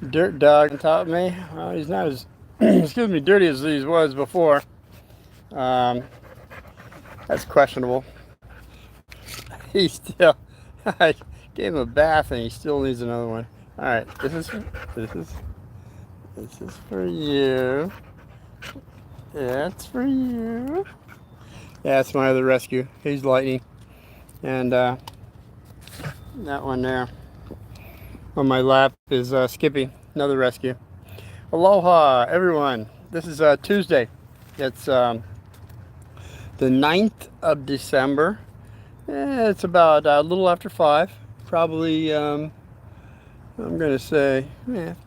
dirt dog on top of me. Well, he's not as, excuse me, dirty as he was before. Um, that's questionable. He's still, I gave him a bath and he still needs another one. All right, this is this is for you. That's for you. Yeah, that's my other rescue. He's Lightning, and that one there on my lap is Skippy, another rescue. Aloha, everyone. This is Tuesday. It's the 9th of December. It's about a little after 5. Probably, I'm going to say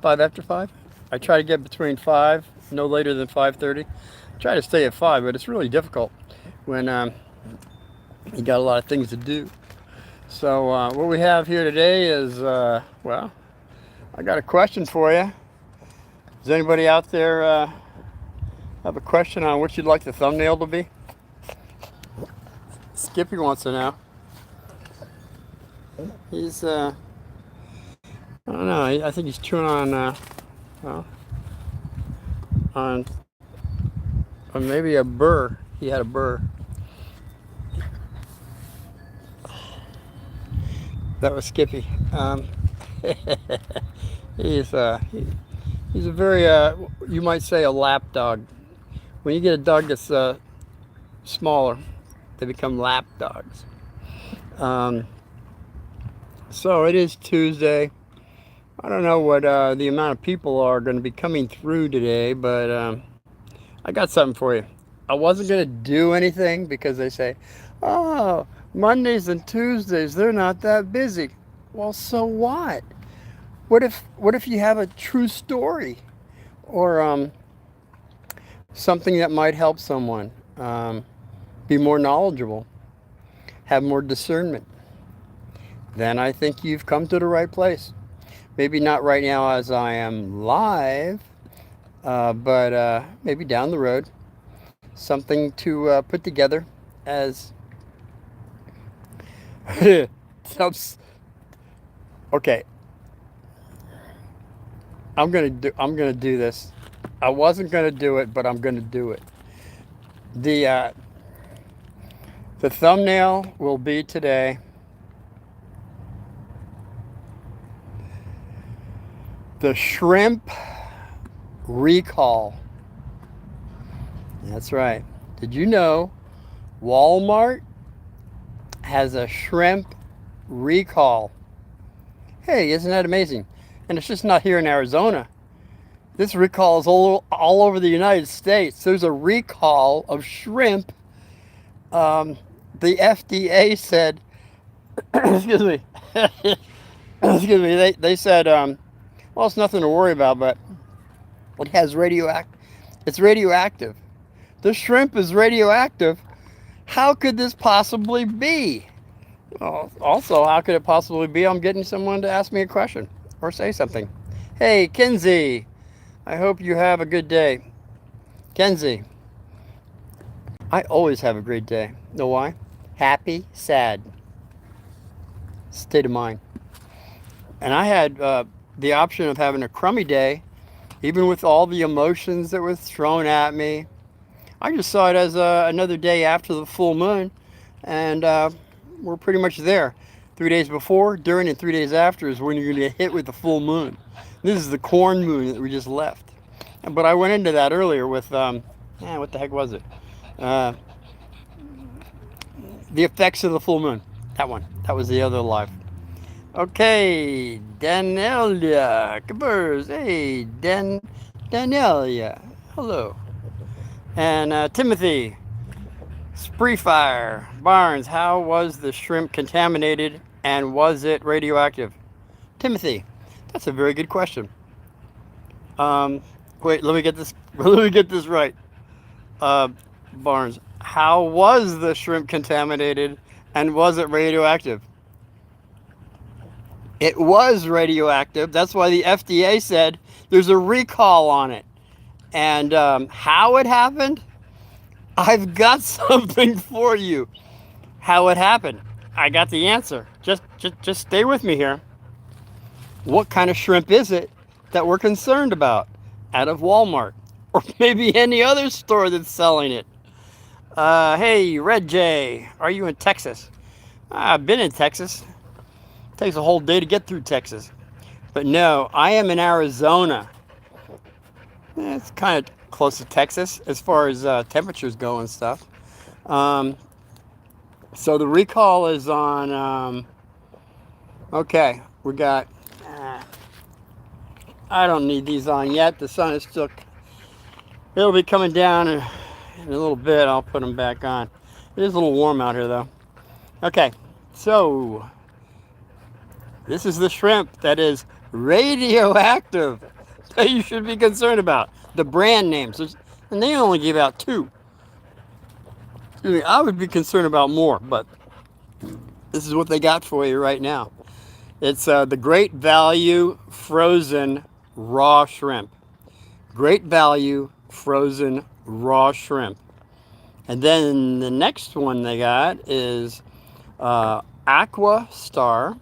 5 after 5. I try to get between 5, no later than 5:30. Try to stay at 5, but it's really difficult when you got a lot of things to do. So what we have here today is, well, I got a question for you. Does anybody out there have a question on what you'd like the thumbnail to be? Skippy wants to know. He's, I don't know, I think he's chewing well, on maybe a burr. He had a burr. That was Skippy. He's he's a very you might say a lap dog. When you get a dog that's smaller, they become lap dogs. So it is Tuesday. I don't know what the amount of people are going to be coming through today, but I got something for you. I wasn't going to do anything because they say, oh, Mondays and Tuesdays, they're not that busy. Well, so what? What if you have a true story or something that might help someone be more knowledgeable, have more discernment? Then I think you've come to the right place. Maybe not right now as I am live, but maybe down the road. Something to put together as okay. I'm gonna do this. I wasn't gonna do it, but I'm gonna do it. The thumbnail will be today. The shrimp recall. That's right. Did you know Walmart has a shrimp recall? Hey, isn't that amazing? And it's just not here in Arizona. This recall is all over the United States. There's a recall of shrimp. The FDA said, excuse me, excuse me, they said, well, it's nothing to worry about, but it has it's radioactive. The shrimp is radioactive. How could this possibly be? Well, also, how could it possibly be I'm getting someone to ask me a question or say something? Hey, Kenzie, I hope you have a good day. Kenzie, I always have a great day. Know why? Happy, sad. State of mind. And I had the option of having a crummy day, even with all the emotions that were thrown at me. I just saw it as another day after the full moon, and we're pretty much there. 3 days before, during, and 3 days after is when you're going to get hit with the full moon. This is the corn moon that we just left. But I went into that earlier with, what the heck was it? The effects of the full moon. That one. That was the other live. Okay, Danelia Kabers. Hey, Danelia. Hello. And Timothy Spreefire Barnes. How was the shrimp contaminated and was it radioactive? Timothy, that's a very good question. Wait, let me get this. Let me get this right. Barnes, how was the shrimp contaminated and was it radioactive? It was radioactive. That's why the FDA said there's a recall on it. And how it happened? I've got something for you. How it happened? I got the answer. Just stay with me here. What kind of shrimp is it? that we're concerned about out of Walmart or maybe any other store that's selling it. Hey, Red J, are you in Texas? I've been in Texas. It takes a whole day to get through Texas. But no, I am in Arizona. It's kind of close to Texas as far as temperatures go and stuff. Um, so the recall is on, okay, we got, I don't need these on yet. The sun is still, it'll be coming down in a little bit. I'll put them back on. It is a little warm out here though. Okay, so this is the shrimp that is radioactive that you should be concerned about. The brand names, and they only give out 2. Excuse me, I would be concerned about more, but this is what they got for you right now. It's the Great Value Frozen Raw Shrimp. Great Value Frozen Raw Shrimp. And then the next one they got is Aqua Star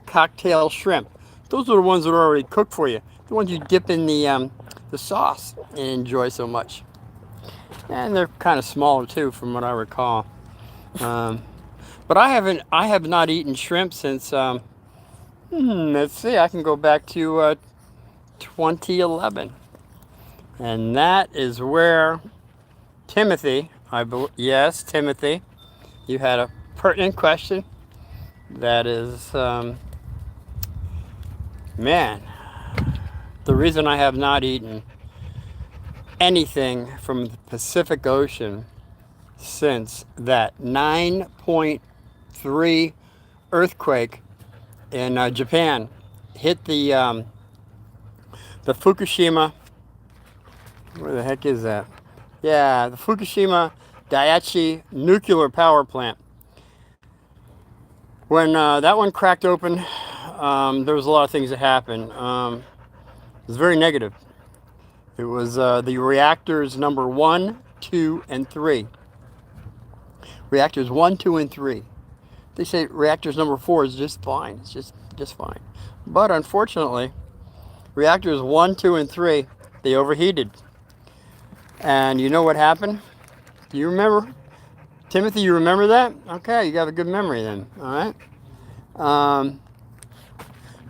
Cocktail Shrimp. Those are the ones that are already cooked for you. The ones you dip in the sauce and enjoy so much. And they're kind of smaller too, from what I recall. But I have not eaten shrimp since, let's see, I can go back to 2011. And that is where Timothy, yes, Timothy, you had a pertinent question. That is, man, the reason I have not eaten anything from the Pacific Ocean since that 9.3 earthquake in Japan hit the Fukushima. Where the heck is that? Yeah, the Fukushima Daiichi nuclear power plant. When that one cracked open, there was a lot of things that happened. It was very negative. It was the reactors number 1, 2, and 3. Reactors 1, 2, and 3. They say reactors number 4 is just fine. It's just fine. But unfortunately, reactors 1, 2, and 3, they overheated. And you know what happened? Do you remember? Timothy, you remember that? Okay, you got a good memory then. All right.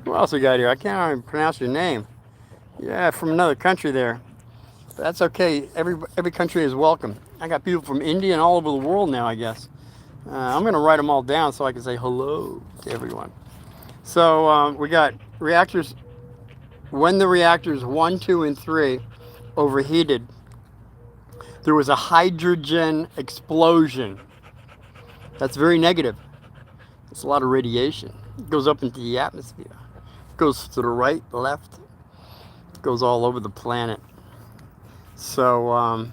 Who else we got here? I can't even pronounce your name. Yeah, from another country there. But that's okay. Every country is welcome. I got people from India and all over the world now, I guess. I'm going to write them all down so I can say hello to everyone. So we got reactors. When the reactors 1, 2, and 3 overheated, there was a hydrogen explosion. That's very negative. It's a lot of radiation. It goes up into the atmosphere. It goes to the right, left. It goes all over the planet. So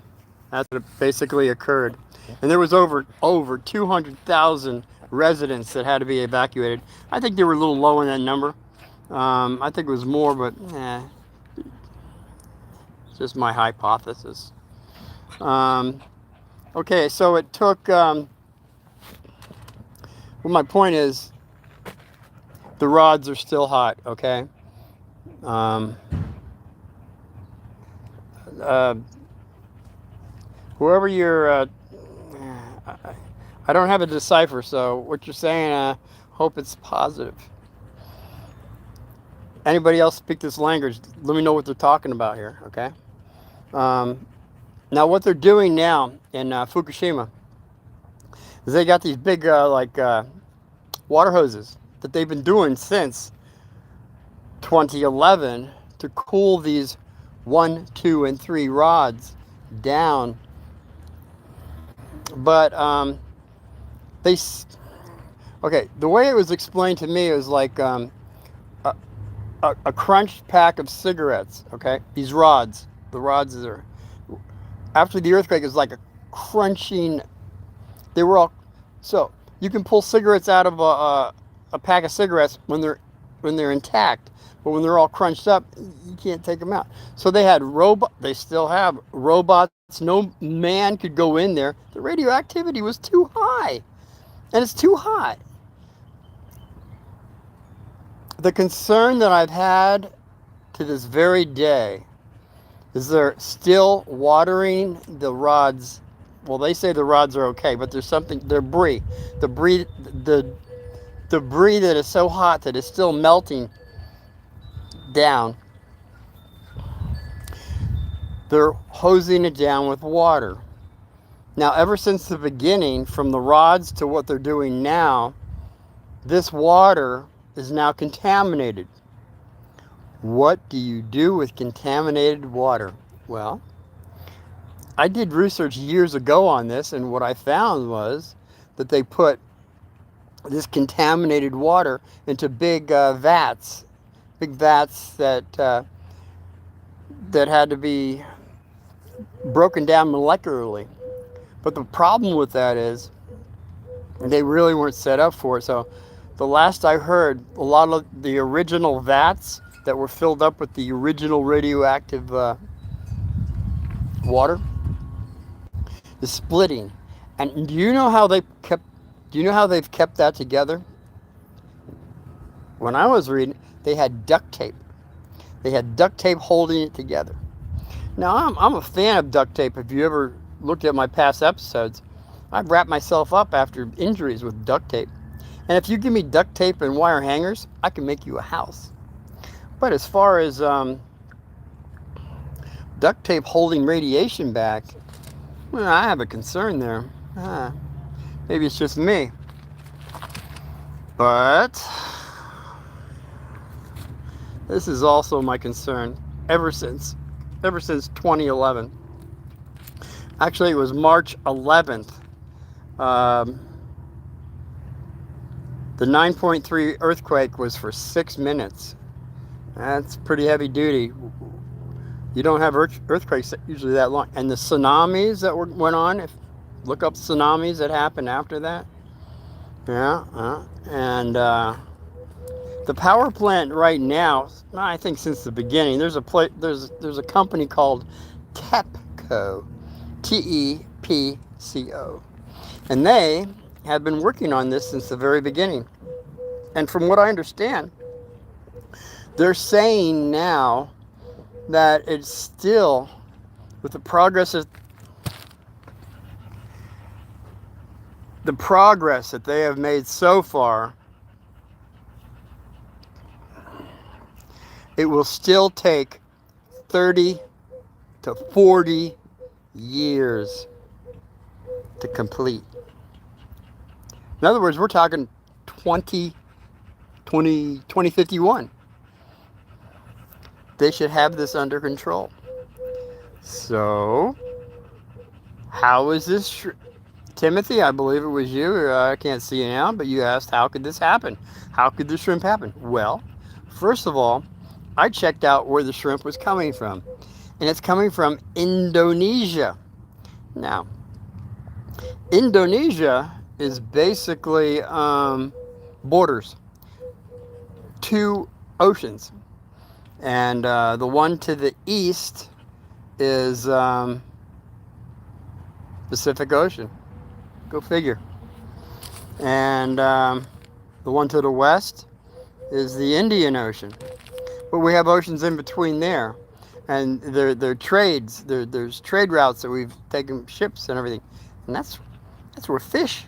that's what basically occurred. And there was over 200,000 residents that had to be evacuated. I think they were a little low in that number. I think it was more, but it's just my hypothesis. Okay, so it took, well, my point is, the rods are still hot, okay? Whoever you're, I don't have a decipher, so what you're saying, hope it's positive. Anybody else speak this language, let me know what they're talking about here, okay? Now what they're doing now in Fukushima is they got these big water hoses that they've been doing since 2011 to cool these 1, 2, and 3 rods down. But okay, the way it was explained to me, it was like a crunched pack of cigarettes, okay? These rods, the rods are, after the earthquake, it was like a crunching, they were all, so you can pull cigarettes out of a pack of cigarettes when they're intact, but when they're all crunched up, you can't take them out. So they had they still have robots, no man could go in there. The radioactivity was too high, and it's too hot. The concern that I've had to this very day is they're still watering the rods. Well, they say the rods are okay, but there's something, debris. The debris that is so hot that it's still melting down. They're hosing it down with water. Now, ever since the beginning, from the rods to what they're doing now, this water is now contaminated. What do you do with contaminated water? Well, I did research years ago on this, and what I found was that they put this contaminated water into big vats that had to be broken down molecularly. But the problem with that is they really weren't set up for it. So the last I heard, a lot of the original vats that were filled up with the original radioactive water is splitting. And do you know how they've kept that together? When I was reading, they had duct tape. They had duct tape holding it together. Now, I'm a fan of duct tape. If you ever looked at my past episodes, I've wrapped myself up after injuries with duct tape. And if you give me duct tape and wire hangers, I can make you a house. But as far as duct tape holding radiation back, well, I have a concern there. Maybe it's just me. But this is also my concern ever since 2011. Actually, it was March 11th. The 9.3 earthquake was for 6 minutes. That's pretty heavy duty. You don't have earthquakes usually that long. And the tsunamis that went on, look up tsunamis that happened after that. Yeah. And the power plant right now, I think since the beginning, there's a company called TEPCO, TEPCO, and they have been working on this since the very beginning. And from what I understand, they're saying now that it's still, with the progress that they have made so far, it will still take 30 to 40 years to complete. In other words, we're talking 2051. They should have this under control. So, how is this? Timothy, I believe it was you. I can't see you now, but you asked, how could this happen? How could the shrimp happen? Well, first of all, I checked out where the shrimp was coming from. And it's coming from Indonesia. Now, Indonesia is basically borders 2 oceans. And the one to the east is Pacific Ocean. Go figure. And the one to the west is the Indian Ocean. But we have oceans in between there. And there trades. There's trade routes that we've taken, ships and everything. And that's where fish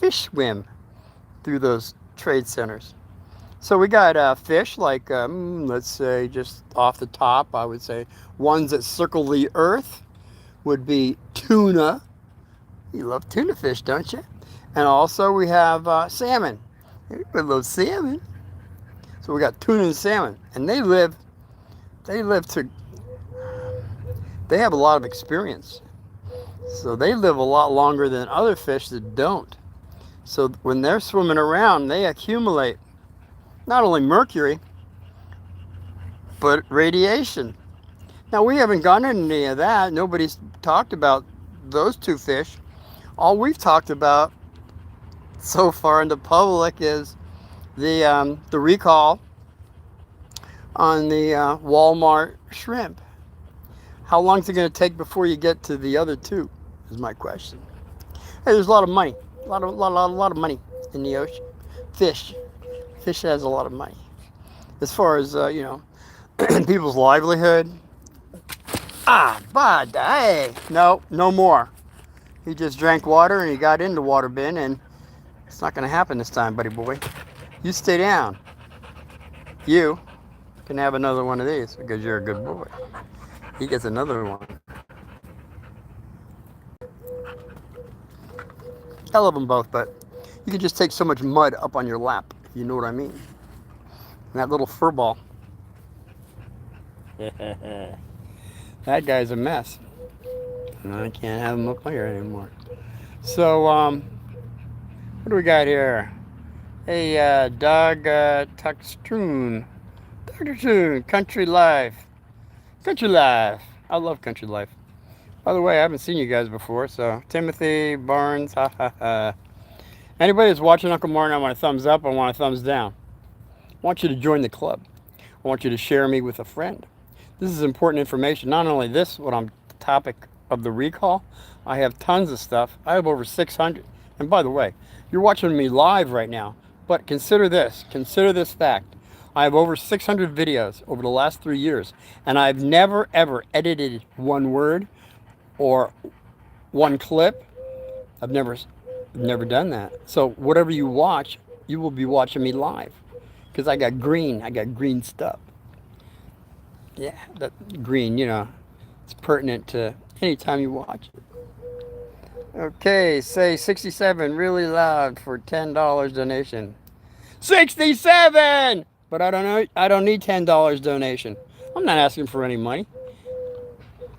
swim through those trade centers. So we got fish like, let's say, just off the top, I would say ones that circle the earth would be tuna. You love tuna fish, don't you? And also we have salmon. Everybody loves salmon. So we got tuna and salmon. And they have a lot of experience. So they live a lot longer than other fish that don't. So when they're swimming around, they accumulate not only mercury, but radiation. Now, we haven't gone into any of that. Nobody's talked about those 2 fish. All we've talked about so far in the public is the recall on the Walmart shrimp. How long is it going to take before you get to the other 2 is my question. Hey, there's a lot of money. A lot of money in the ocean. Fish has a lot of money. as far as, people's livelihood. But hey, no more. He just drank water and he got in the water bin, and it's not going to happen this time, buddy boy. You stay down. You can have another one of these because you're a good boy. He gets another one. I love them both, but you can just take so much mud up on your lap. You know what I mean? And that little fur ball. That guy's a mess. I can't have him up here anymore. So, what do we got here? Hey, Dog Tuxtroon. Dr. Toon, Country Life. Country Life. I love Country Life. By the way, I haven't seen you guys before, so Timothy Barnes, ha ha ha. Anybody that's watching Uncle Martin, I want a thumbs up, I want a thumbs down. I want you to join the club. I want you to share me with a friend. This is important information. Not only this, what I'm the topic of the recall, I have tons of stuff. I have over 600. And by the way, you're watching me live right now, but consider this fact. I have over 600 videos over the last 3 years, and I've never ever edited one word or one clip. I've never done that. So whatever you watch, you will be watching me live, because I got green stuff. Yeah, that green, it's pertinent to any time you watch it. Okay, say 67 really loud for $10 donation. 67! But I don't need $10 donation. I'm not asking for any money.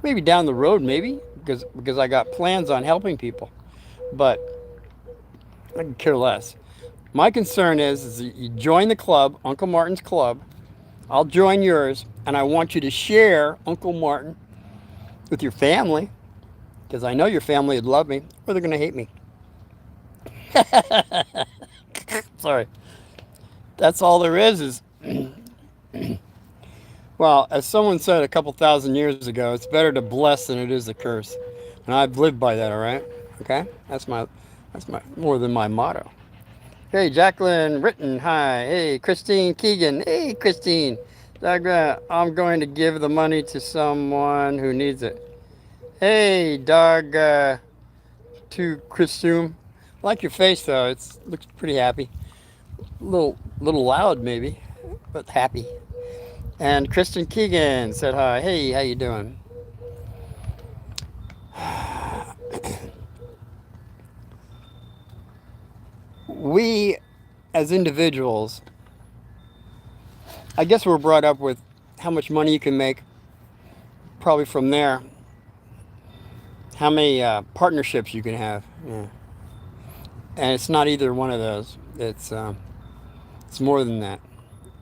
Maybe down the road, because I got plans on helping people. But I can care less. My concern is that you join the club, Uncle Martin's club. I'll join yours, and I want you to share Uncle Martin with your family, because I know your family would love me, or they're going to hate me. Sorry. That's all there is well, as someone said a couple thousand years ago, it's better to bless than it is to curse. And I've lived by that, all right? Okay? That's my more than my motto. Hey, Jacqueline Ritten, hi. Hey, Christine Keegan. Hey, Christine. I'm going to give the money to someone who needs it. Hey, Dog to Christum. I like your face, though. It looks pretty happy. A little loud, maybe, but happy. And Kristen Keegan said hi. Hey, how you doing? We, as individuals, I guess we're brought up with how much money you can make. Probably from there, how many partnerships you can have. Yeah. And it's not either one of those. It's more than that.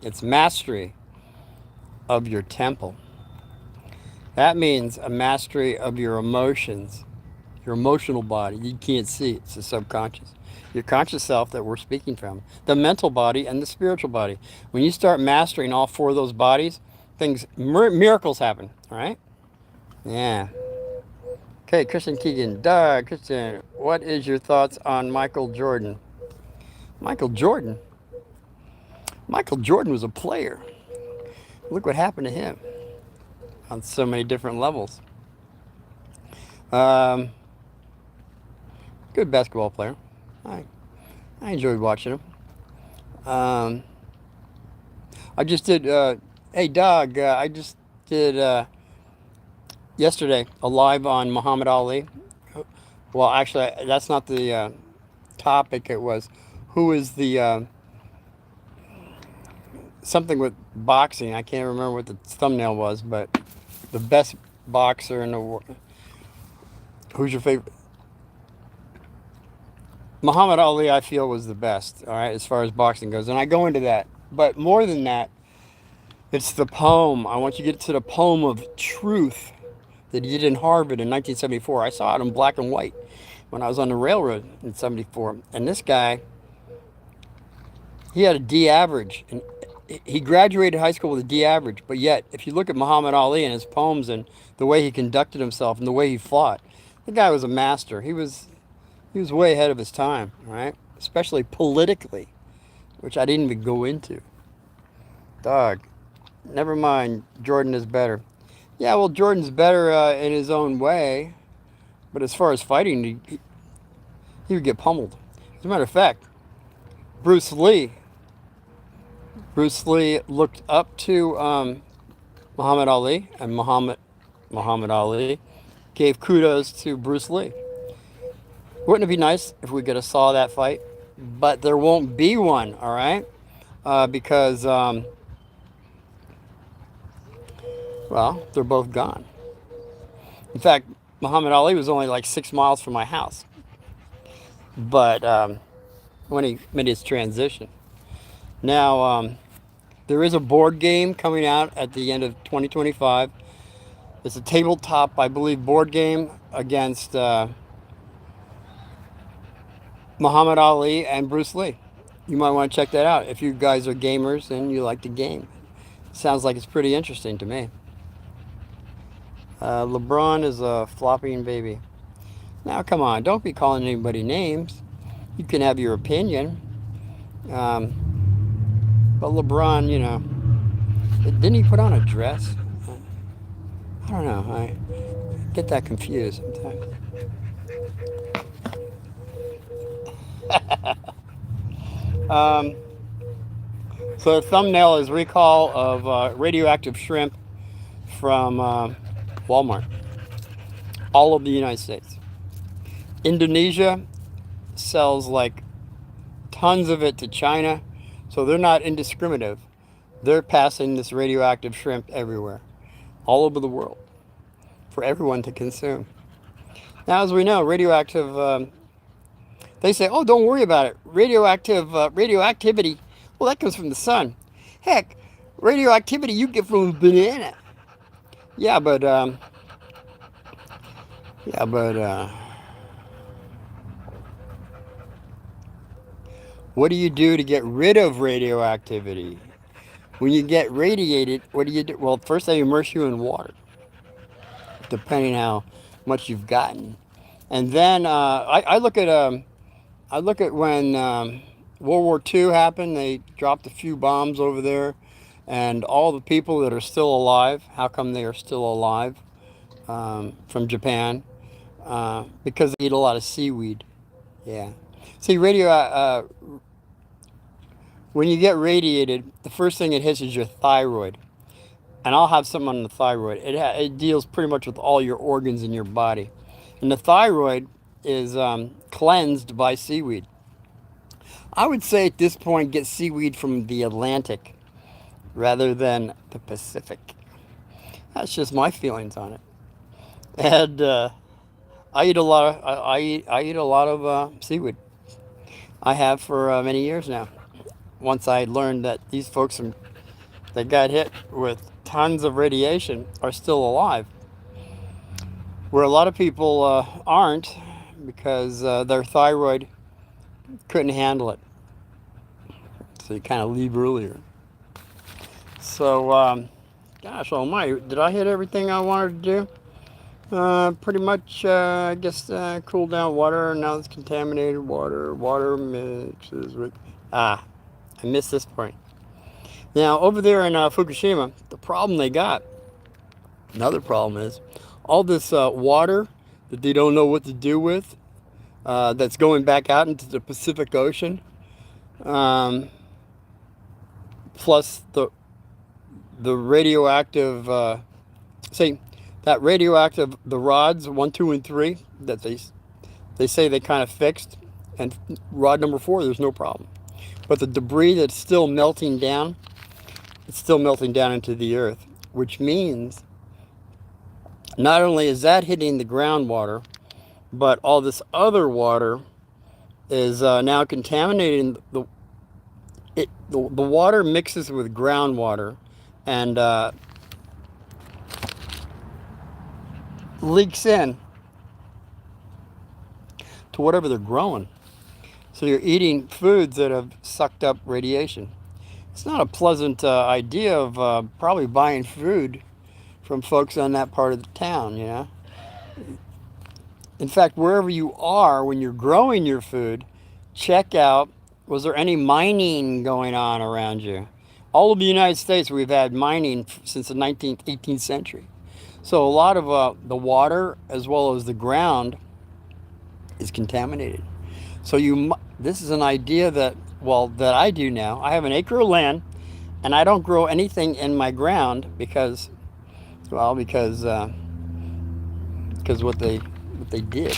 It's mastery of your temple. That means a mastery of your emotions, your emotional body. You can't see it. It's the subconscious. Your conscious self that we're speaking from. The mental body and the spiritual body. When you start mastering all four of those bodies, miracles happen, all right? Yeah. Okay, Christian Keegan. Doug, Christian, what is your thoughts on Michael Jordan? Michael Jordan? Michael Jordan was a player. Look what happened to him on so many different levels. Good basketball player. I enjoyed watching him. I just did, hey, Doug, I just did yesterday a live on Muhammad Ali. Well, actually, that's not the topic. It was who is the something with boxing. I can't remember what the thumbnail was, but the best boxer in the world. Who's your favorite? Muhammad Ali, I feel, was the best, all right, as far as boxing goes. And I go into that. But more than that, it's the poem. I want you to get to the poem of truth that he did in Harvard in 1974. I saw it in black and white when I was on the railroad in 74. And this guy, he had a D average. And he graduated high school with a D average. But yet, if you look at Muhammad Ali and his poems and the way he conducted himself and the way he fought, the guy was a master. He was way ahead of his time, right? Especially politically, which I didn't even go into. Dog. Never mind. Jordan is better. Yeah, well, Jordan's better in his own way, but as far as fighting, he would get pummeled. As a matter of fact, Bruce Lee. Bruce Lee looked up to Muhammad Ali, and Muhammad Ali gave kudos to Bruce Lee. Wouldn't it be nice if we could have saw that fight? But there won't be one, all right? Because well, they're both gone. In fact, Muhammad Ali was only like 6 miles from my house, but when he made his transition. Now, there is a board game coming out at the end of 2025. It's a tabletop, I believe, board game against Muhammad Ali and Bruce Lee. You might want to check that out if you guys are gamers and you like the game. Sounds like it's pretty interesting to me. LeBron is a flopping baby. Now, come on, don't be calling anybody names. You can have your opinion. But LeBron, you know, didn't he put on a dress? I don't know. I get that confused sometimes. So the thumbnail is recall of radioactive shrimp from Walmart. All of the United States. Indonesia sells like tons of it to China, so they're not indiscriminative. They're passing this radioactive shrimp everywhere, all over the world, for everyone to consume. Now, as we know, radioactive, they say, oh, don't worry about it. Radioactivity, well, that comes from the sun. Heck, radioactivity you get from a banana. Yeah, but what do you do to get rid of radioactivity? When you get radiated, what do you do? Well, first they immerse you in water, depending how much you've gotten. And then I look at when World War II happened. They dropped a few bombs over there, and all the people that are still alive. How come they are still alive? From Japan, because they eat a lot of seaweed. Yeah. See, when you get radiated, the first thing it hits is your thyroid. And I'll have something on the thyroid. It deals pretty much with all your organs in your body. And the thyroid is cleansed by seaweed. I would say at this point, get seaweed from the Atlantic rather than the Pacific. That's just my feelings on it. And I eat a lot of I eat a lot of seaweed. I have for many years now. Once I learned that these folks that got hit with tons of radiation are still alive, where a lot of people aren't, because their thyroid couldn't handle it. So you kind of leave earlier. So, gosh almighty, did I hit everything I wanted to do? Pretty much, I guess, cool down water. Now it's contaminated water. Water mixes with... I missed this point. Now, over there in Fukushima, the problem they got, another problem is, all this water that they don't know what to do with, that's going back out into the Pacific Ocean, plus the radioactive, the rods 1, 2, and 3 that they say they kind of fixed, and rod number 4, there's no problem. But the debris that's still melting down, it's still melting down into the earth, which means not only is that hitting the groundwater, but all this other water is now contaminating the water mixes with groundwater and leaks in to whatever they're growing. So you're eating foods that have sucked up radiation. It's not a pleasant idea of probably buying food from folks on that part of the town, you know. In fact, wherever you are, when you're growing your food, check out, was there any mining going on around you? All of the United States, we've had mining since the 19th, 18th century. So a lot of the water as well as the ground is contaminated. So this is an idea that, well, that I do now. I have an acre of land, and I don't grow anything in my ground because, well, because what they did.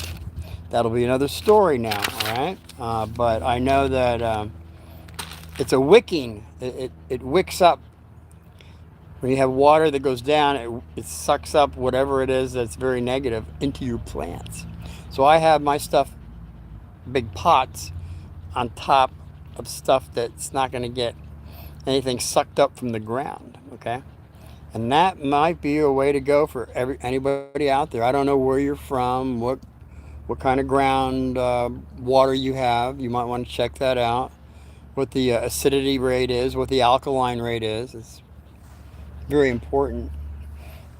That'll be another story now. All right, but I know that it's a wicking. It wicks up. When you have water that goes down, it sucks up whatever it is that's very negative into your plants. So I have my stuff, big pots, on top of stuff that's not going to get anything sucked up from the ground. Okay, and that might be a way to go for anybody out there. I don't know where you're from, what kind of ground water you have. You might want to check that out. What the acidity rate is, what the alkaline rate is. It's very important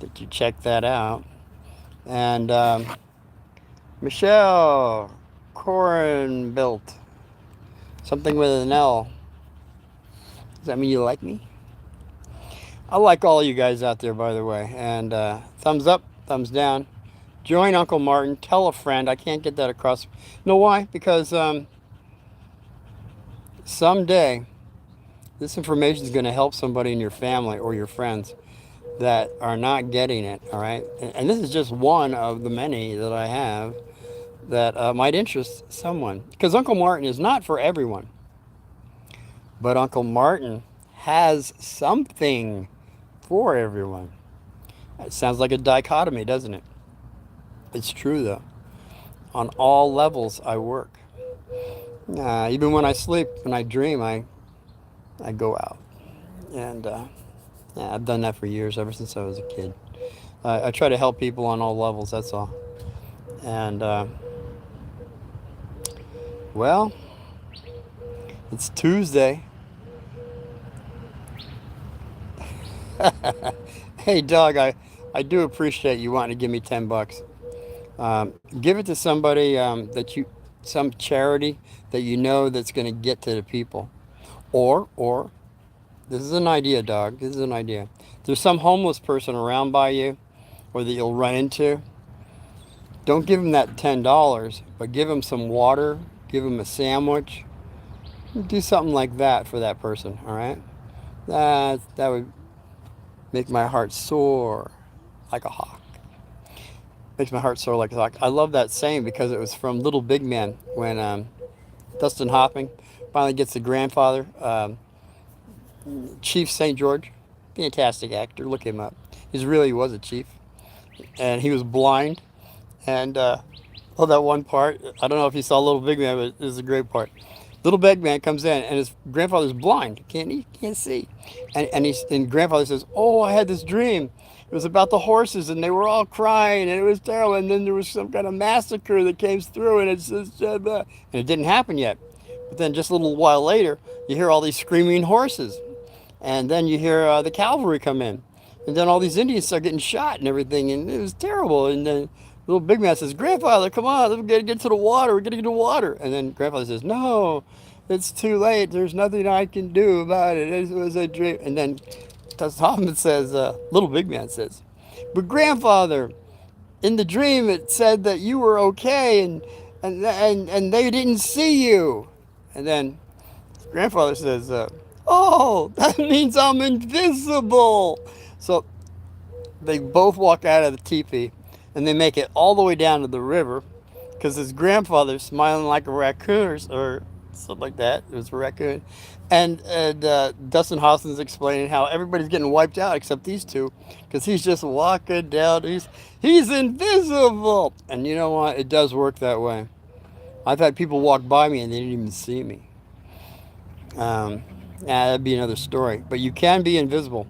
that you check that out. And Michelle Corin built something with an L. Does that mean you like me? I like all you guys out there, by the way. And thumbs up, thumbs down. Join Uncle Martin. Tell a friend. I can't get that across. You know why? Because someday this information is going to help somebody in your family or your friends that are not getting it. All right. And this is just one of the many that I have that might interest someone. Because Uncle Martin is not for everyone. But Uncle Martin has something for everyone. It sounds like a dichotomy, doesn't it? It's true, though. On all levels, I work. Even when I sleep, when I dream, I go out. And yeah, I've done that for years, ever since I was a kid. I try to help people on all levels, that's all. And, well, it's Tuesday. Hey, Doug, I do appreciate you wanting to give me $10. Give it to somebody some charity that you know that's going to get to the people. Or, this is an idea, Doug. This is an idea. There's some homeless person around by you, or that you'll run into. Don't give them that $10, but give them some water. Give them a sandwich. Do something like that for that person. All right. That would make my heart soar like a hawk. Makes my heart soar like a hawk. I love that saying because it was from Little Big Man when Dustin Hoffman finally gets the grandfather, Chief St. George. Fantastic actor. Look him up. He really was a chief. And he was blind. And oh, that one part. I don't know if you saw Little Big Man, but it was a great part. Little Big Man comes in, and his grandfather's blind. Can't see. And grandfather says, "Oh, I had this dream. It was about the horses, and they were all crying, and it was terrible. And then there was some kind of massacre that came through, and it says, and it didn't happen yet. But then just a little while later, you hear all these screaming horses, and then you hear the cavalry come in, and then all these Indians start getting shot and everything, and it was terrible. And then Little Big Man says, 'Grandfather, come on, we're gonna get to the water. We're gonna get to the water.' And then Grandfather says, 'No, it's too late. There's nothing I can do about it. It was a dream.' And then Hoffman says, Little Big Man says, 'But Grandfather, in the dream it said that you were okay, and they didn't see you.' And then Grandfather says, 'Oh, that means I'm invisible.' So they both walk out of the teepee, and they make it all the way down to the river, because his grandfather's smiling like a raccoon or something like that. It was a raccoon. And Dustin Hoffman's explaining how everybody's getting wiped out except these two, because he's just walking down. He's invisible. And you know what? It does work that way. I've had people walk by me and they didn't even see me. That'd be another story. But you can be invisible.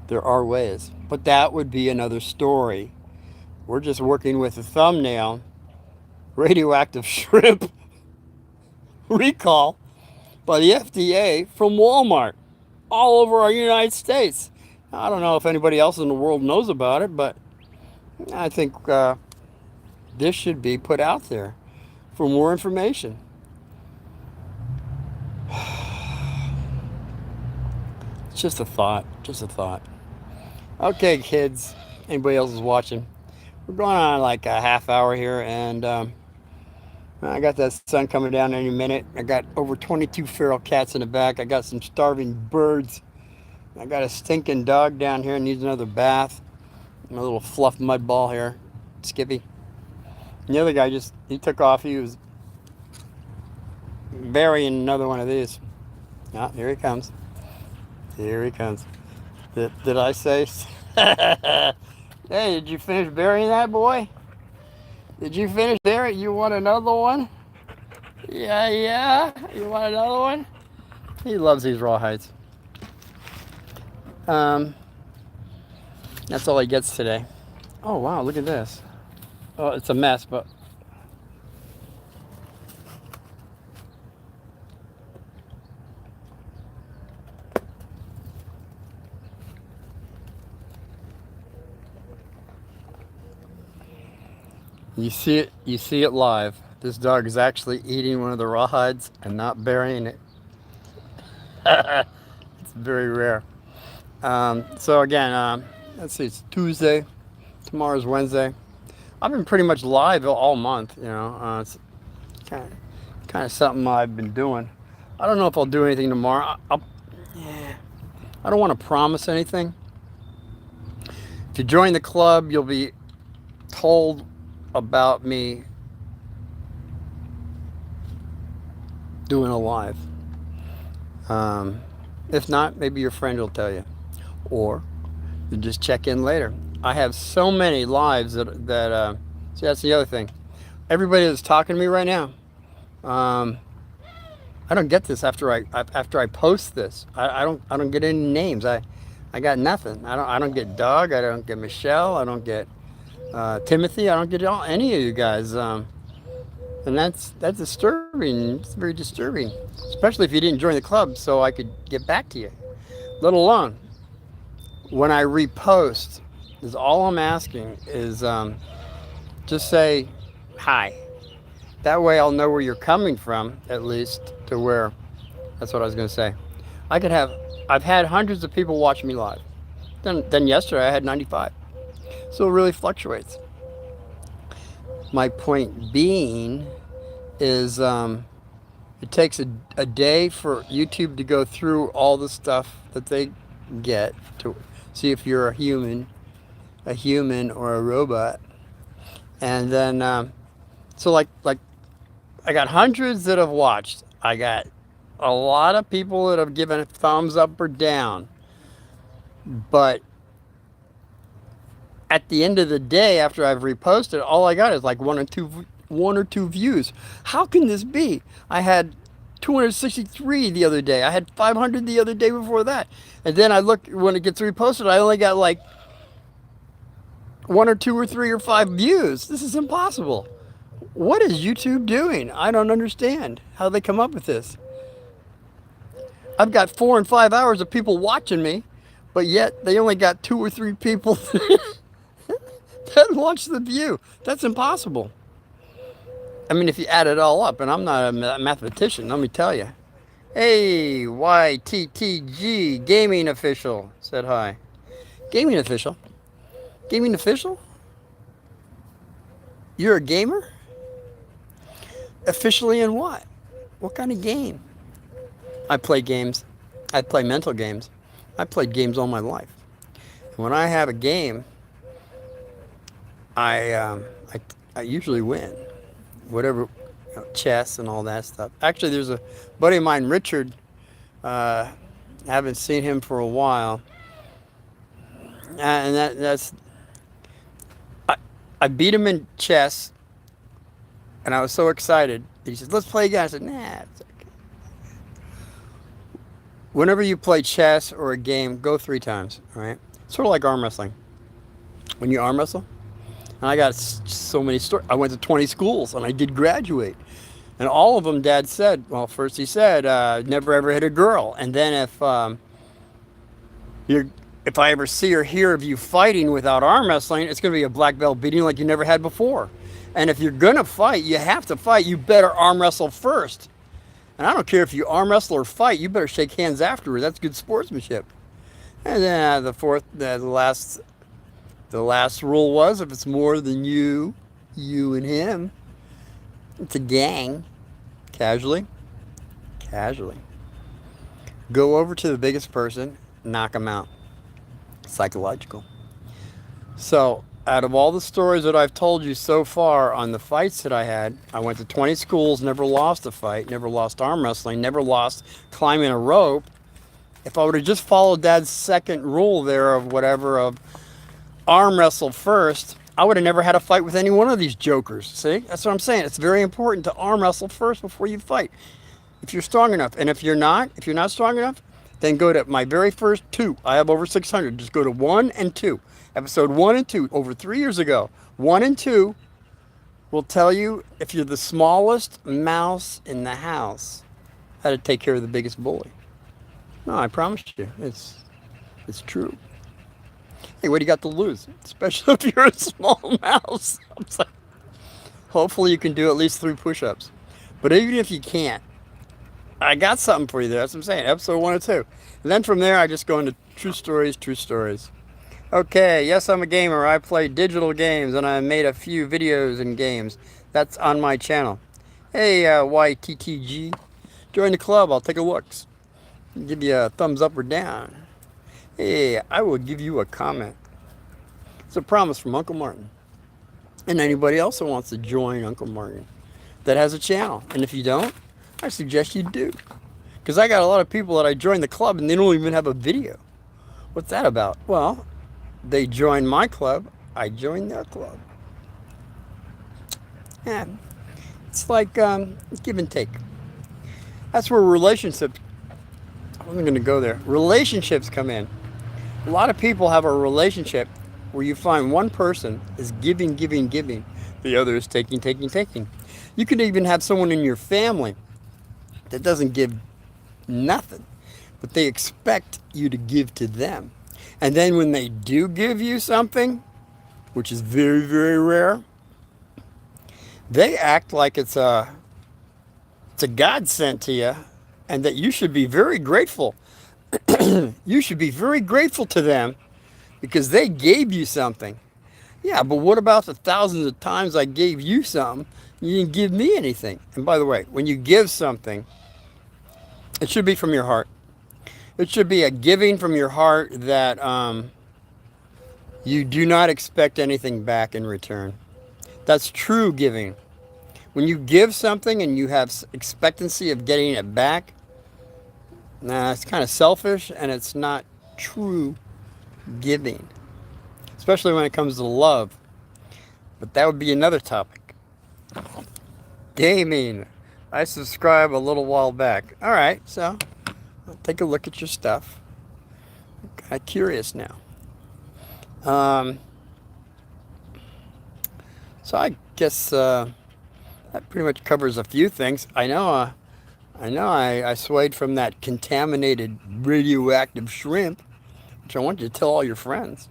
There are ways. But that would be another story. We're just working with a thumbnail. Radioactive shrimp recall by the FDA from Walmart all over our United States. I don't know if anybody else in the world knows about it, but I think this should be put out there for more information. It's just a thought. Just a thought. Okay, kids. Anybody else is watching? We're going on like a half hour here, and I got that sun coming down any minute. I got over 22 feral cats in the back. I got some starving birds. I got a stinking dog down here, needs another bath. My little fluff mud ball here, Skippy. And the other guy he took off. He was burying another one of these. Ah, here he comes. Here he comes. Did I say? Hey, did you finish burying that boy? Did you finish there? You want another one? Yeah, yeah. You want another one? He loves these rawhides. That's all he gets today. Oh, wow, look at this. Oh, it's a mess, but... You see it live. This dog is actually eating one of the rawhides and not burying it. It's very rare. So again, let's see, it's Tuesday. Tomorrow's Wednesday. I've been pretty much live all month, you know. It's kind of something I've been doing. I don't know if I'll do anything tomorrow. Yeah. I don't want to promise anything. If you join the club, you'll be told about me doing a live. If not, maybe your friend will tell you, or you just check in later. I have so many lives that see, that's the other thing. Everybody that's talking to me right now, I don't get this after I post this. I don't get any names. I got nothing. I don't get Doug. I don't get Michelle. I don't get Timothy. I don't get any of you guys. And that's disturbing. It's very disturbing, especially if you didn't join the club, so I could get back to you. Let alone when I repost, is all I'm asking is just say hi. That way I'll know where you're coming from, at least to where. That's what I was going to say. I've had hundreds of people watch me live. Then yesterday I had 95. So it really fluctuates. My point being is it takes a day for YouTube to go through all the stuff that they get to see if you're a human or a robot. And then so like I got hundreds that have watched. I got a lot of people that have given a thumbs up or down. But at the end of the day, after I've reposted, all I got is like one or two views. How can this be? I had 263 the other day. I had 500 the other day before that. And then I look, when it gets reposted, I only got like 1 or 2 or 3 or 5 views. This is impossible. What is YouTube doing? I don't understand how they come up with this. I've got 4 and 5 hours of people watching me, but yet they only got 2 or 3 people that watch the view. That's impossible. I mean, if you add it all up, and I'm not a mathematician, let me tell you. Hey, YTTG, Gaming Official, said hi. Gaming Official? Gaming Official? You're a gamer? Officially in what? What kind of game? I play games. I play mental games. I played games all my life. When I have a game, I usually win. Whatever, chess and all that stuff. Actually, there's a buddy of mine, Richard. Haven't seen him for a while, and that's. I beat him in chess, and I was so excited. He said, "Let's play again." I said, "Nah, it's okay." Whenever you play chess or a game, go 3 times. All right, sort of like arm wrestling. When you arm wrestle, and I got so many stories. I went to 20 schools, and I did graduate, and all of them, Dad said. Well, first he said, "Never ever hit a girl," and then if I ever see or hear of you fighting without arm wrestling, it's going to be a black belt beating like you never had before. And if you're going to fight, you have to fight. You better arm wrestle first. And I don't care if you arm wrestle or fight, you better shake hands afterwards. That's good sportsmanship. And then the last rule was if it's more than you and him, it's a gang. Casually, casually. Go over to the biggest person, knock them out. Psychological. So, out of all the stories that I've told you so far on the fights that I had, I went to 20 schools, never lost a fight, never lost arm wrestling, never lost climbing a rope. If I would have just followed Dad's second rule there of whatever, of arm wrestle first, I would have never had a fight with any one of these jokers. See? That's what I'm saying. It's very important to arm wrestle first before you fight. If you're strong enough. And if you're not strong enough, then go to my very first two. I have over 600. Just go to 1 and 2. Episode 1 and 2, over 3 years ago. 1 and 2 will tell you if you're the smallest mouse in the house, how to take care of the biggest bully. No, I promise you, it's true. Hey, what do you got to lose? Especially if you're a small mouse. Hopefully you can do at least 3 push-ups. But even if you can't, I got something for you there. That's what I'm saying. Episode 1 and 2. And then from there, I just go into true stories, true stories. Okay, yes, I'm a gamer. I play digital games, and I made a few videos and games. That's on my channel. Hey, YTTG, join the club. I'll take a look. Give you a thumbs up or down. Hey, I will give you a comment. It's a promise from Uncle Martin. And anybody else who wants to join Uncle Martin that has a channel. And if you don't, I suggest you do. Because I got a lot of people that I joined the club and they don't even have a video. What's that about? Well, they joined my club, I joined their club. Yeah, it's like give and take. That's where relationships, I wasn't going to go there. Relationships come in. A lot of people have a relationship where you find one person is giving, giving, giving. The other is taking, taking, taking. You could even have someone in your family that doesn't give nothing, but they expect you to give to them. And then when they do give you something, which is very, very rare, they act like it's a godsend to you and that you should be very grateful. You should be very grateful to them because they gave you something. Yeah, but what about the thousands of times I gave you something, you didn't give me anything? And by the way, when you give something, it should be from your heart. It should be a giving from your heart that you do not expect anything back in return. That's true giving. When you give something and you have expectancy of getting it back, it's kind of selfish and it's not true giving. Especially when it comes to love. But that would be another topic. Gaming. I subscribed a little while back. All right, so I'll take a look at your stuff. I'm kind of curious now. So I guess that pretty much covers a few things. I know I swayed from that contaminated radioactive shrimp, which I want you to tell all your friends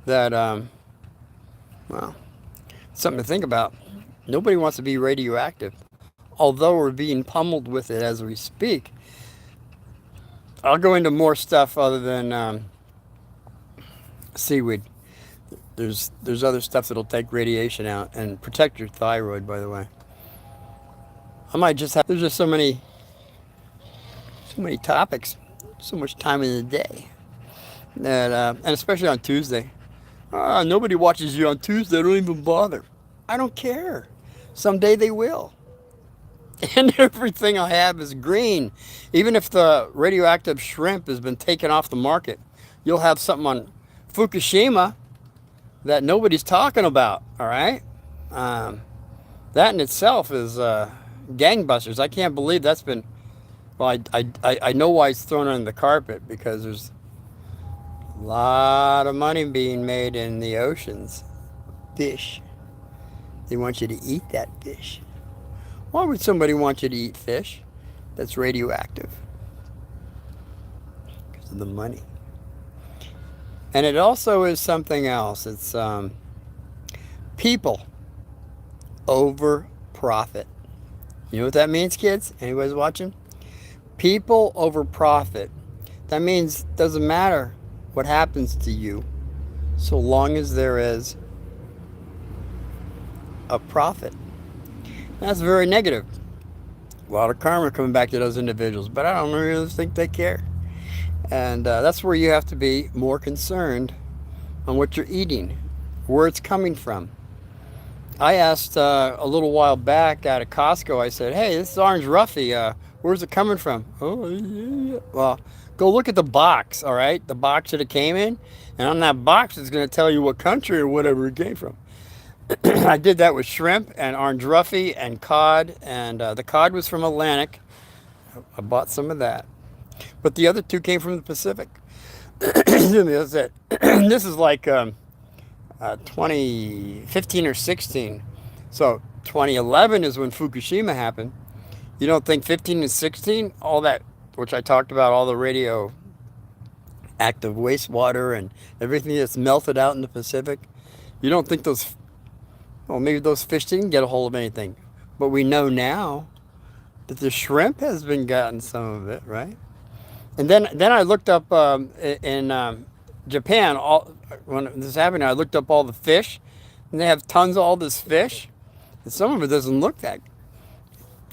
that, well, something to think about. Nobody wants to be radioactive, although we're being pummeled with it as we speak. I'll go into more stuff other than seaweed. There's other stuff that'll take radiation out and protect your thyroid, by the way. I might just have, there's just so many topics, so much time in the day that, and especially on Tuesday. Nobody watches you on Tuesday, don't even bother. I don't care. Someday they will. And everything I have is green. Even if the radioactive shrimp has been taken off the market, you'll have something on Fukushima that nobody's talking about, all right? That in itself is gangbusters. I can't believe that's been, well, I know why it's thrown under the carpet, because there's a lot of money being made in the oceans. Fish. They want you to eat that fish. Why would somebody want you to eat fish that's radioactive? Because of the money. And it also is something else. It's people over profit. You know what that means, kids? Anybody's watching? People over profit. That means doesn't matter what happens to you so long as there is a profit. That's very negative. A lot of karma coming back to those individuals, but I don't really think they care. And that's where you have to be more concerned on what you're eating, where it's coming from. I asked a little while back at a Costco, I said, hey, this is orange roughy. Where's it coming from? Oh, yeah. Well, go look at the box, all right? The box that it came in. And on that box, it's going to tell you what country or whatever it came from. I did that with shrimp and orange roughy and cod. And the cod was from Atlantic. I bought some of that. But the other two came from the Pacific. That's it. This is like 2015 or 16. So 2011 is when Fukushima happened. You don't think 15 and 16, all that, which I talked about, all the radioactive wastewater and everything that's melted out in the Pacific, you don't think those, well, maybe those fish didn't get a hold of anything. But we know now that the shrimp has been gotten some of it, right? And then I looked up in Japan, when this happened, I looked up all the fish, and they have tons of all this fish, and some of it doesn't look that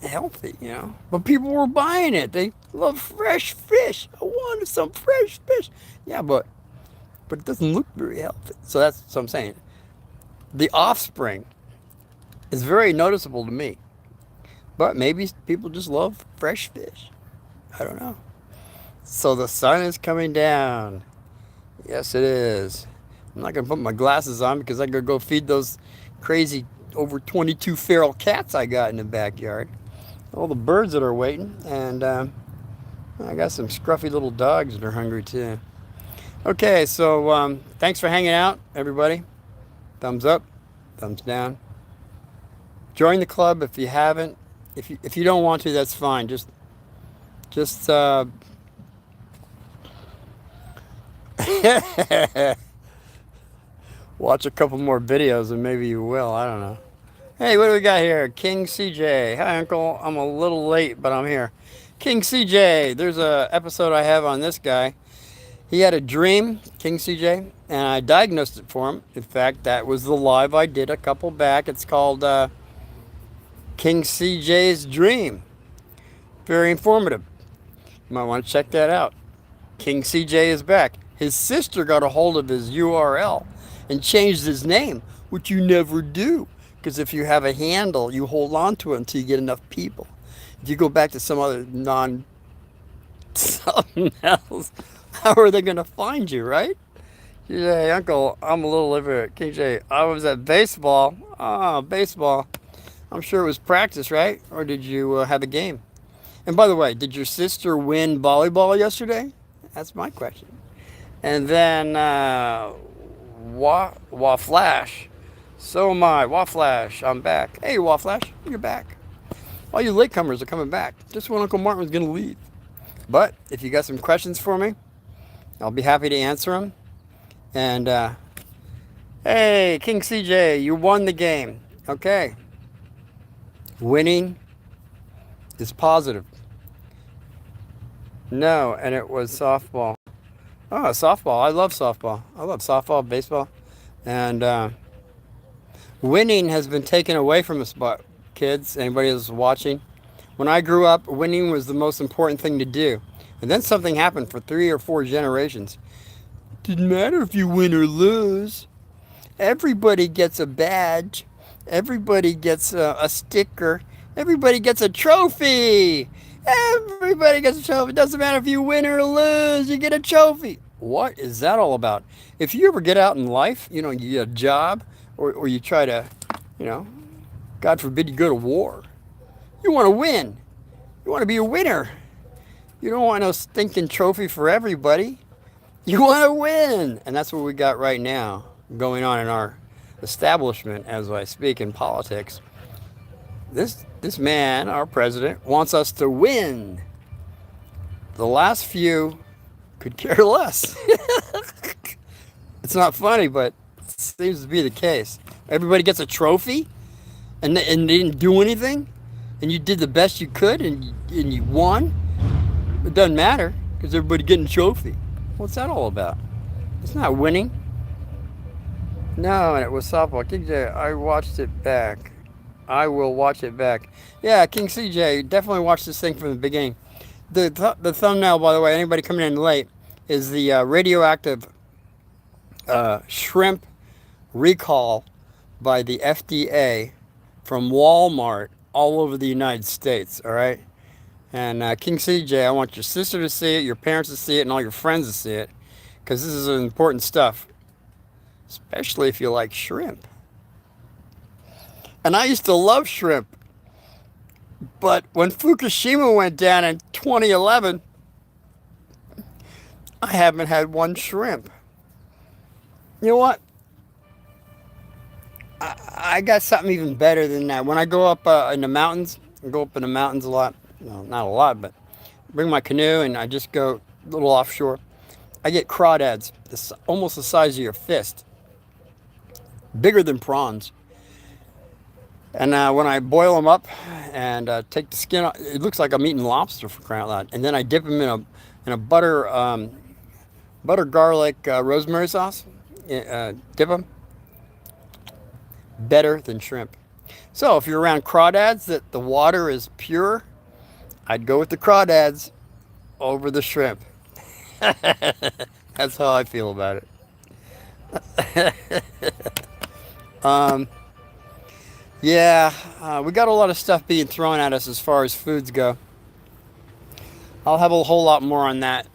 healthy, you know. But people were buying it. They love fresh fish. I wanted some fresh fish. Yeah, but it doesn't look very healthy. So that's what I'm saying. The offspring is very noticeable to me. But maybe people just love fresh fish. I don't know. So the sun is coming down. Yes, it is. I'm not going to put my glasses on because I got to go feed those crazy over 22 feral cats I got in the backyard. All the birds that are waiting. And I got some scruffy little dogs that are hungry too. Okay, so thanks for hanging out, everybody. Thumbs up, thumbs down. Join the club if you haven't. If you don't want to, that's fine. Just watch a couple more videos and maybe you will. I don't know. Hey, what do we got here? King CJ. Hi, Uncle. I'm a little late, but I'm here. King CJ. There's a episode I have on this guy. He had a dream, King CJ, and I diagnosed it for him. In fact, that was the live I did a couple back. It's called King CJ's Dream. Very informative. You might want to check that out. King CJ is back. His sister got a hold of his URL and changed his name, which you never do. Because if you have a handle, you hold on to it until you get enough people. If you go back to some other something else, how are they going to find you, right? You say, hey, Uncle, I'm a little illiterate. KJ, I was at baseball. Baseball. I'm sure it was practice, right? Or did you have a game? And by the way, did your sister win volleyball yesterday? That's my question. And then, Flash. So am I. Flash, I'm back. Hey, Flash, you're back. All you latecomers are coming back. Just when Uncle Martin was going to leave. But if you got some questions for me, I'll be happy to answer them. And, hey, King CJ, you won the game. Okay. Winning is positive. No, and it was softball. Oh, softball. I love softball. I love softball, baseball. And winning has been taken away from us, kids, anybody that's watching. When I grew up, winning was the most important thing to do. And then something happened for 3 or 4 generations. Didn't matter if you win or lose. Everybody gets a badge. Everybody gets a sticker. Everybody gets a trophy. Everybody gets a trophy. It doesn't matter if you win or lose, you get a trophy. What is that all about? If you ever get out in life, you get a job, or you try to, God forbid you go to war. You want to win. You want to be a winner. You don't want no stinking trophy for everybody. You want to win. And that's what we got right now going on in our establishment as I speak in politics. This man, our president, wants us to win. The last few could care less. It's not funny, but it seems to be the case. Everybody gets a trophy and they didn't do anything, and you did the best you could and you won. It doesn't matter because everybody getting a trophy. What's that all about? It's not winning. No, and it was softball. King J, I watched it back. I will watch it back. Yeah, King CJ, definitely watch this thing from the beginning. The thumbnail, by the way, anybody coming in late, is the radioactive shrimp recall by the FDA from Walmart all over the United States. All right, and King CJ, I want your sister to see it, your parents to see it, and all your friends to see it, because this is important stuff, especially if you like shrimp. And I used to love shrimp, but when Fukushima went down in 2011, I haven't had one shrimp. You know what? I got something even better than that. When I go up in the mountains, I go up in the mountains a lot. Well, not a lot, but bring my canoe and I just go a little offshore. I get crawdads, almost the size of your fist, bigger than prawns. And when I boil them up and take the skin off, it looks like I'm eating lobster, for crying out loud. And then I dip them in a butter garlic rosemary sauce. Dip them. Better than shrimp. So if you're around crawdads that the water is pure, I'd go with the crawdads over the shrimp. That's how I feel about it. Yeah, we got a lot of stuff being thrown at us as far as foods go. I'll have a whole lot more on that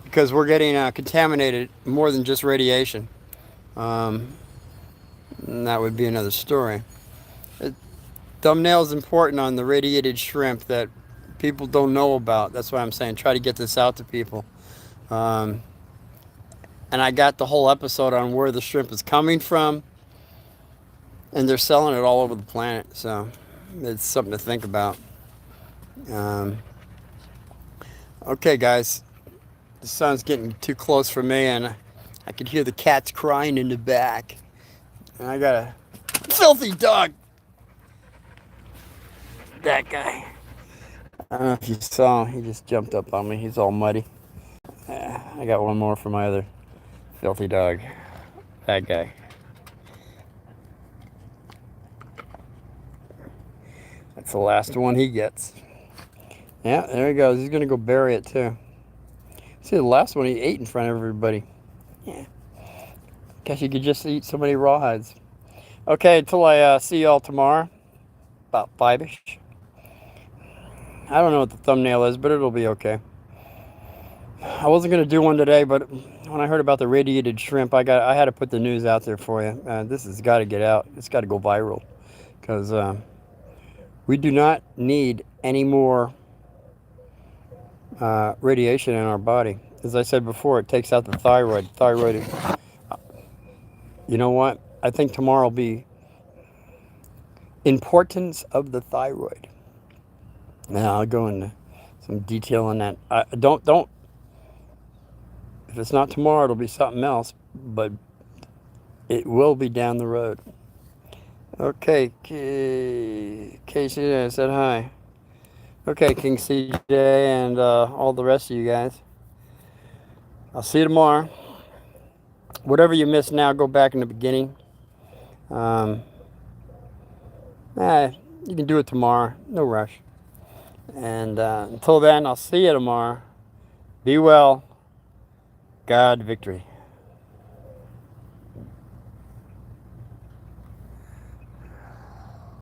because we're getting contaminated more than just radiation. And that would be another story. Thumbnail is important on the radiated shrimp that people don't know about. That's why I'm saying try to get this out to people. And I got the whole episode on where the shrimp is coming from. And they're selling it all over the planet. So it's something to think about. Okay, guys. The sun's getting too close for me. And I could hear the cats crying in the back. And I got a filthy dog. That guy. I don't know if you saw him. He just jumped up on me. He's all muddy. I got one more for my other filthy dog. That guy. That's the last one he gets. Yeah, there he goes. He's going to go bury it too. See, the last one he ate in front of everybody. Yeah. Guess you could just eat so many rawhides. Okay, until I see y'all tomorrow. About 5-ish. I don't know what the thumbnail is, but it'll be okay. I wasn't going to do one today, but when I heard about the radiated shrimp, I had to put the news out there for you. This has got to get out. It's got to go viral. Because we do not need any more radiation in our body. As I said before, it takes out the thyroid. You know what? I think tomorrow will be importance of the thyroid. Now I'll go into some detail on that. Don't. If it's not tomorrow, it'll be something else. But it will be down the road. Okay, Casey, I said hi. Okay, King CJ and all the rest of you guys. I'll see you tomorrow. Whatever you missed now, go back in the beginning. You can do it tomorrow. No rush. And until then, I'll see you tomorrow. Be well. God victory.